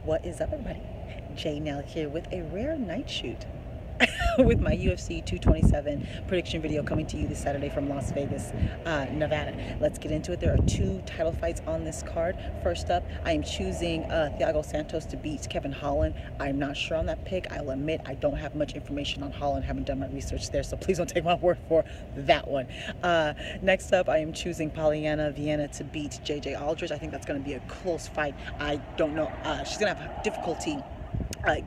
What is up, everybody? Jay Nell here with a rare night shoot with my UFC 227 prediction video coming to you this Saturday from Las Vegas, Nevada. Let's get into it. There are two title fights on this card. First up, I am choosing Thiago Santos to beat Kevin Holland. I'm not sure on that pick. I'll admit I don't have much information on Holland. Haven't done my research there, so please don't take my word for that one. Next up, I am choosing Polyana Viana to beat JJ Aldridge. I think that's going to be a close fight. I don't know. She's going to have difficulty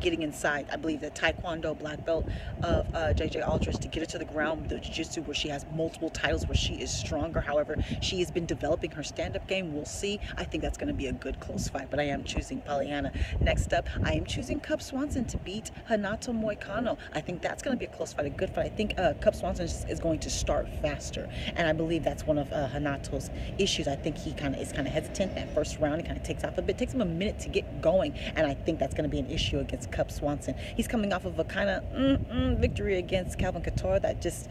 getting inside, I believe, the Taekwondo black belt of JJ Aldridge to get her to the ground with the jiu-jitsu, where she has multiple titles, where she is stronger. However, she has been developing her stand-up game. We'll see. I think that's going to be a good close fight, but I am choosing Polyana. Next up, I am choosing Cub Swanson to beat Renato Moicano. I think that's going to be a close fight, a good fight. I think Cub Swanson is going to start faster, and I believe that's one of Renato's issues. I think he is kind of hesitant that first round. He kind of takes off a bit. It takes him a minute to get going, and I think that's going to be an issue against Cub Swanson. He's coming off of a kind of victory against Calvin Couture that just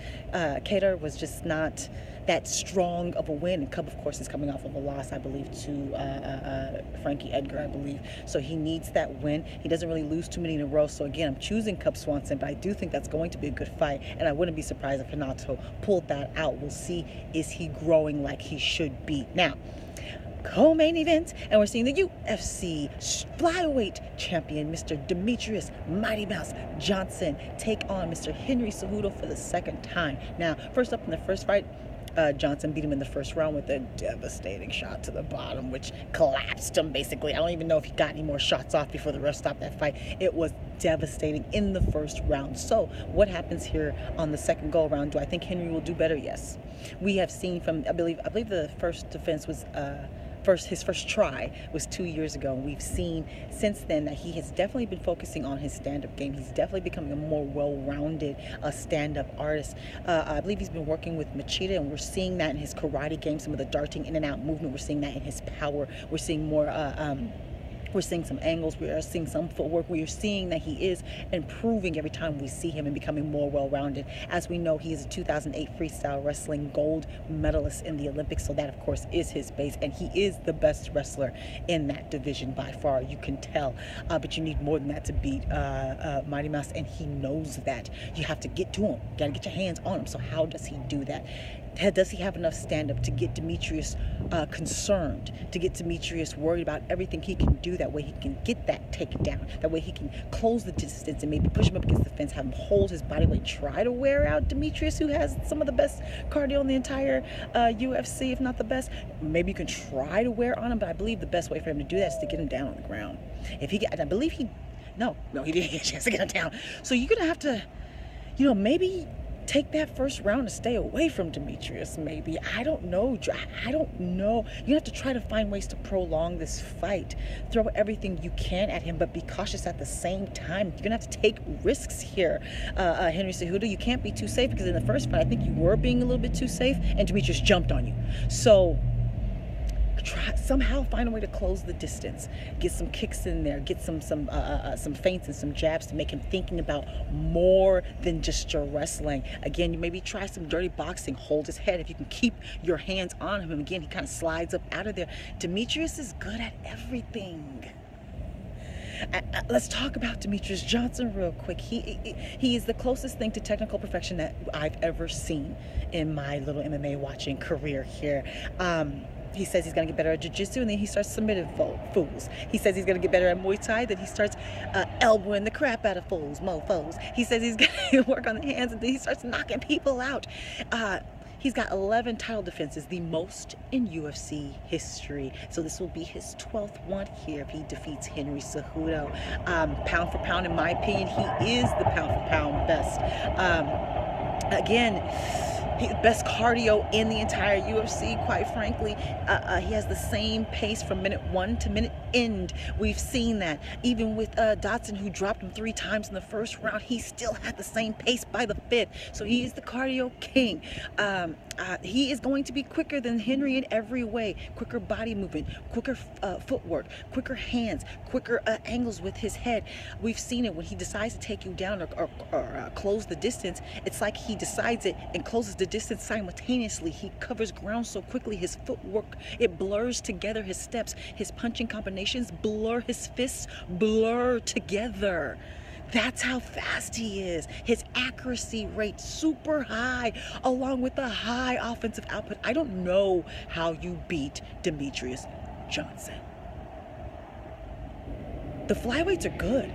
Cater was just not that strong of a win. And Cub, of course, is coming off of a loss, I believe, to Frankie Edgar, I believe. So he needs that win. He doesn't really lose too many in a row. So again, I'm choosing Cub Swanson, but I do think that's going to be a good fight, and I wouldn't be surprised if Renato pulled that out. We'll see, is he growing like he should be. Now, co-main event, and we're seeing the UFC flyweight champion, Mr. Demetrious Mighty Mouse Johnson, take on Mr. Henry Cejudo for the second time. Now, first up in the first fight, Johnson beat him in the first round with a devastating shot to the bottom, which collapsed him, basically. I don't even know if he got any more shots off before the ref stopped that fight. It was devastating in the first round. So what happens here on the second go-around? Do I think Henry will do better? Yes. We have seen from, I believe the first defense was his first try was 2 years ago, and we've seen since then that he has definitely been focusing on his stand-up game. He's definitely becoming a more well-rounded stand-up artist. I believe he's been working with Machida, and we're seeing that in his karate game, some of the darting in and out movement. We're seeing that in his power. We're seeing more we're seeing some angles, we are seeing some footwork, we are seeing that he is improving every time we see him and becoming more well-rounded. As we know, he is a 2008 freestyle wrestling gold medalist in the Olympics, so that of course is his base, and he is the best wrestler in that division by far, you can tell. But you need more than that to beat Mighty Mouse, and he knows that. You have to get to him, you gotta get your hands on him. So how does he do that? Does he have enough stand-up to get Demetrious concerned, to get Demetrious worried about everything he can do? That way he can get that takedown. That way he can close the distance and maybe push him up against the fence, have him hold his body weight, try to wear out Demetrious, who has some of the best cardio in the entire UFC, if not the best. Maybe you can try to wear on him, but I believe the best way for him to do that is to get him down on the ground. If he get, I believe he, no, he didn't get a chance to get him down. So you're going to have to, maybe take that first round to stay away from Demetrious, maybe. I don't know. You have to try to find ways to prolong this fight. Throw everything you can at him, but be cautious at the same time. You're going to have to take risks here, Henry Cejudo. You can't be too safe, because in the first fight, I think you were being a little bit too safe, and Demetrious jumped on you. So somehow find a way to close the distance, get some kicks in there, get some feints and some jabs to make him thinking about more than just your wrestling. Again, you maybe try some dirty boxing, hold his head. If you can keep your hands on him, again, he kind of slides up out of there. Demetrious is good at everything. Let's talk about Demetrious Johnson real quick. He is the closest thing to technical perfection that I've ever seen in my little MMA watching career here. He says he's going to get better at jiu-jitsu, and then he starts submitting fools. He says he's going to get better at Muay Thai, then he starts elbowing the crap out of fools, mofos. He says he's going to work on the hands, and then he starts knocking people out. He's got 11 title defenses, the most in UFC history. So this will be his 12th one here if he defeats Henry Cejudo. Pound for pound, in my opinion, he is the pound for pound best. Again, best cardio in the entire UFC, quite frankly. He has the same pace from minute 1 to minute end. We've seen that. Even with Dotson, who dropped him 3 times in the first round, he still had the same pace by the 5th. So he is the cardio king. He is going to be quicker than Henry in every way. Quicker body movement, quicker footwork, quicker hands, quicker angles with his head. We've seen it when he decides to take you down or close the distance. It's like he decides it and closes the distance simultaneously. He covers ground so quickly. His footwork, it blurs together. His steps, his punching combinations blur. His fists blur together. That's how fast he is. His accuracy rate super high, along with a high offensive output. I don't know how you beat Demetrious Johnson. The flyweights are good.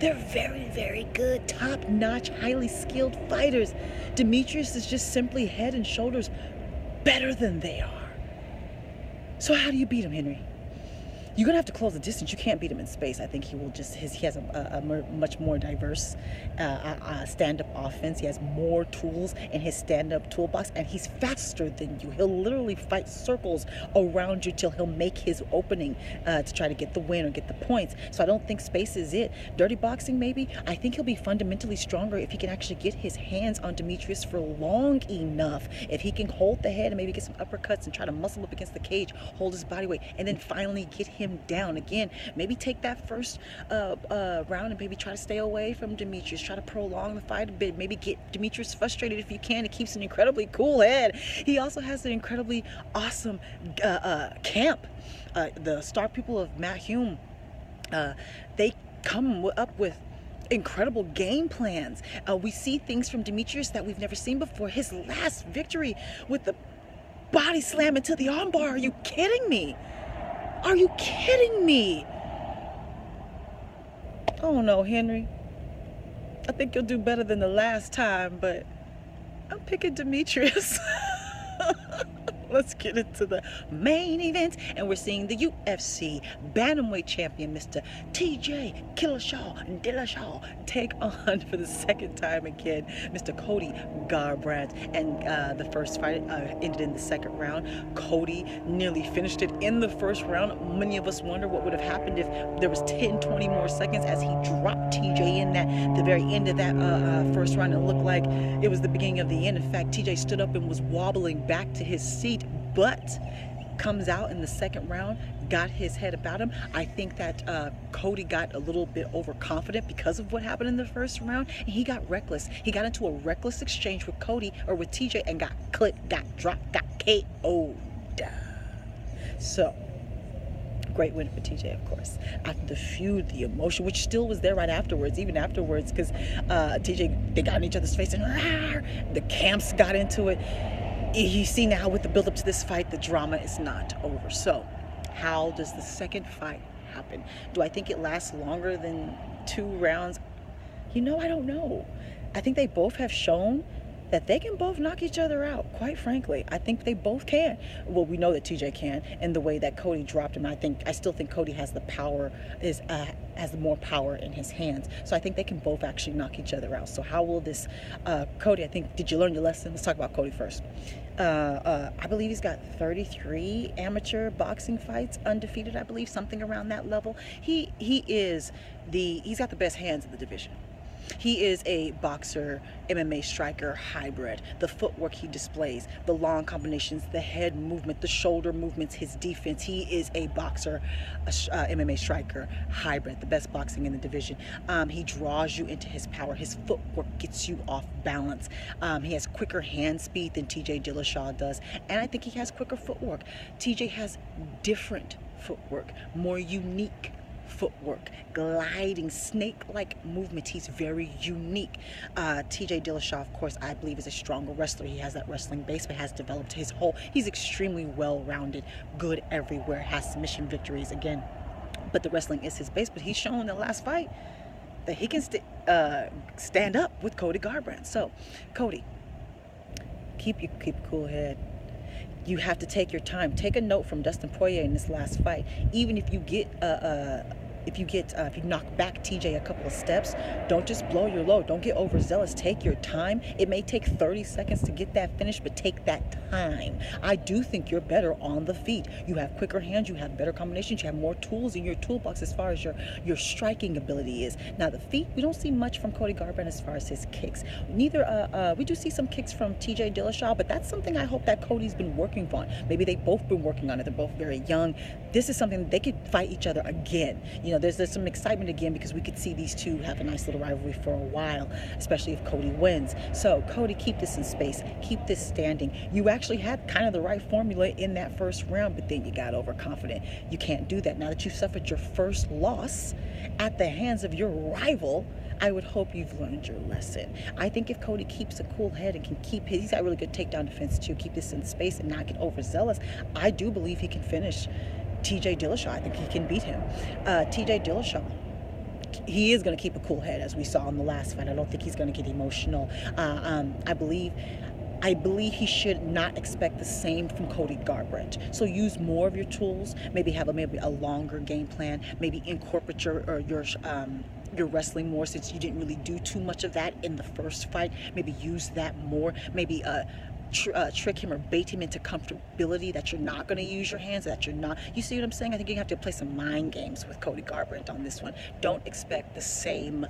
They're very, very good, top-notch, highly skilled fighters. Demetrious is just simply head and shoulders better than they are. So how do you beat him, Henry? You're going to have to close the distance. You can't beat him in space. I think he will just, he has a much more diverse stand-up offense. He has more tools in his stand-up toolbox, and he's faster than you. He'll literally fight circles around you till he'll make his opening to try to get the win or get the points. So I don't think space is it. Dirty boxing, maybe. I think he'll be fundamentally stronger if he can actually get his hands on Demetrious for long enough. If he can hold the head and maybe get some uppercuts and try to muscle up against the cage, hold his body weight, and then finally get him down again. Maybe take that first round and maybe try to stay away from Demetrious. Try to prolong the fight a bit. Maybe get Demetrious frustrated if you can. He keeps an incredibly cool head. He also has an incredibly awesome camp. The star people of Matt Hume, they come up with incredible game plans. We see things from Demetrious that we've never seen before. His last victory with the body slam into the armbar. Are you kidding me? Are you kidding me? Oh no, Henry. I think you'll do better than the last time, but I'm picking Demetrious. Let's get into the main event, and we're seeing the UFC Bantamweight champion, Mr. TJ Dillashaw, take on for the second time again, Mr. Cody Garbrandt. And the first fight ended in the second round. Cody nearly finished it in the first round. Many of us wonder what would have happened if there was 10-20 more seconds, as he dropped TJ in the very end of that first round. It looked like it was the beginning of the end. In fact, TJ stood up and was wobbling back to his seat, but comes out in the second round, got his head about him. I think that Cody got a little bit overconfident because of what happened in the first round, and he got reckless. He got into a reckless exchange with Cody, or with TJ, and got clipped, got dropped, got KO'd. So, great win for TJ, of course. After the feud, the emotion, which still was there right afterwards, even afterwards, because TJ, they got in each other's face, and the camps got into it. You see now with the build-up to this fight, the drama is not over. So, how does the second fight happen? Do I think it lasts longer than 2 rounds? You know, I don't know. I think they both have shown that they can both knock each other out, quite frankly. I think they both can. Well, we know that TJ can, and the way that Cody dropped him, I still think Cody has the power, has more power in his hands. So I think they can both actually knock each other out. So how will this, Cody, I think, did you learn your lesson? Let's talk about Cody first. I believe he's got 33 amateur boxing fights undefeated, I believe, something around that level. He's got the best hands in the division. He is a boxer, MMA striker hybrid. The footwork he displays, the long combinations, the head movement, the shoulder movements, his defense. He is a boxer, MMA striker hybrid, the best boxing in the division. He draws you into his power. His footwork gets you off balance. He has quicker hand speed than TJ Dillashaw does, and I think he has quicker footwork. TJ has different footwork, more unique footwork, gliding, snake-like movement. He's very unique. TJ Dillashaw, of course, I believe is a stronger wrestler. He has that wrestling base, but has developed he's extremely well-rounded, good everywhere, has submission victories again. But the wrestling is his base, but he's shown in the last fight that he can stand up with Cody Garbrandt. So, Cody, keep a cool head. You have to take your time. Take a note from Dustin Poirier in this last fight. Even if you get if you knock back TJ a couple of steps, don't just blow your load. Don't get overzealous. Take your time. It may take 30 seconds to get that finish, but take that time. I do think you're better on the feet. You have quicker hands. You have better combinations. You have more tools in your toolbox as far as your striking ability is. Now, the feet, we don't see much from Cody Garbrandt as far as his kicks. Neither, we do see some kicks from TJ Dillashaw, but that's something I hope that Cody's been working on. Maybe they've both been working on it. They're both very young. This is something that they could fight each other again. You there's some excitement again because we could see these two have a nice little rivalry for a while, especially if Cody wins. So Cody, keep this in space, keep this standing. You actually had kind of the right formula in that first round, but then you got overconfident. You can't do that. Now that you've suffered your first loss at the hands of your rival, I would hope you've learned your lesson. I think if Cody keeps a cool head and can keep he's got really good takedown defense too, keep this in space and not get overzealous, I do believe he can finish TJ Dillashaw. I think he can beat him. TJ Dillashaw, he is going to keep a cool head, as we saw in the last fight. I don't think he's going to get emotional. I believe he should not expect the same from Cody Garbrandt. So use more of your tools. Maybe have a longer game plan. Maybe incorporate your wrestling more, since you didn't really do too much of that in the first fight. Maybe use that more. Maybe trick him or bait him into comfortability that you're not going to use your hands, that you're not. You see what I'm saying? I think you have to play some mind games with Cody Garbrandt on this one. Don't expect the same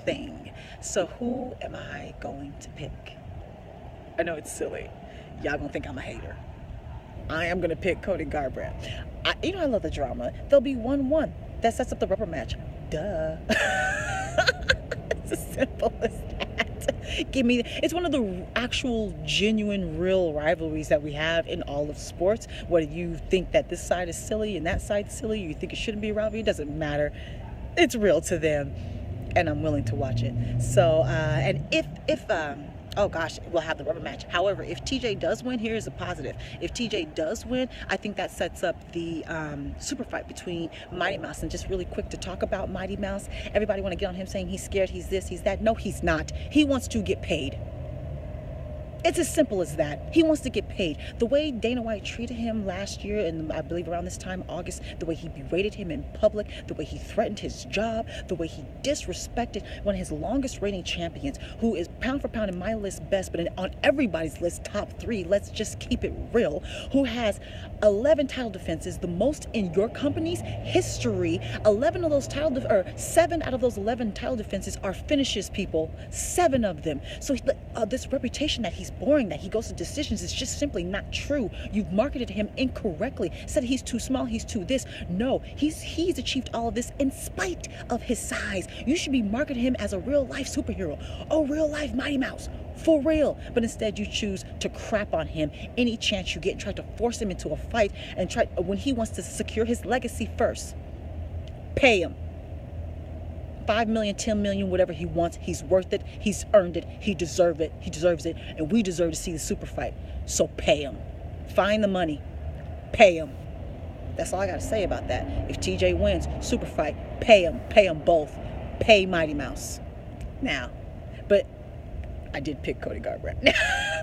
thing. So who am I going to pick? I know it's silly. Y'all gonna think I'm a hater. I am gonna pick Cody Garbrandt. I love the drama. There'll be 1-1. That sets up the rubber match. Duh. It's as simple as that. It's one of the actual, genuine, real rivalries that we have in all of sports. Whether you think that this side is silly and that side's silly, you think it shouldn't be a rivalry, it doesn't matter. It's real to them, and I'm willing to watch it. So, and if oh gosh, we'll have the rubber match. However, if TJ does win, here's a positive. If TJ does win, I think that sets up the super fight between Mighty Mouse. And just really quick to talk about Mighty Mouse, everybody want to get on him saying he's scared, he's this, he's that. No, he's not. He wants to get paid. It's as simple as that. He wants to get paid. The way Dana White treated him last year, and I believe around this time, August, the way he berated him in public, the way he threatened his job, the way he disrespected one of his longest reigning champions, who is pound for pound in my list best, but on everybody's list top 3, let's just keep it real, who has 11 title defenses, the most in your company's history. 7 out of those 11 title defenses are finishes, people. 7 of them. So this reputation that he's boring, that he goes to decisions, is just simply not true. You've marketed him incorrectly, said he's too small, he's too this. No, he's achieved all of this in spite of his size. You should be marketing him as a real life superhero, a real life Mighty Mouse, for real. But instead you choose to crap on him any chance you get and try to force him into a fight, and when he wants to secure his legacy first. Pay him. 5 million, 10 million, whatever he wants. He's worth it. He's earned it. He deserves it. He deserves it. And we deserve to see the super fight. So pay him. Find the money. Pay him. That's all I got to say about that. If TJ wins, super fight, pay him. Pay them both. Pay Mighty Mouse. Now, but I did pick Cody Garbrandt.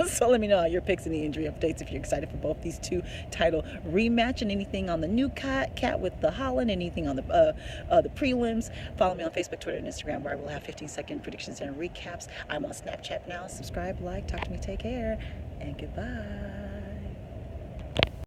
So let me know your picks and the injury updates if you're excited for both these two title rematch, and anything on the new cat with the Holland, anything on the prelims. Follow me on Facebook, Twitter, and Instagram, where I will have 15-second predictions and recaps. I'm on Snapchat now. Subscribe, like, talk to me, take care, and goodbye.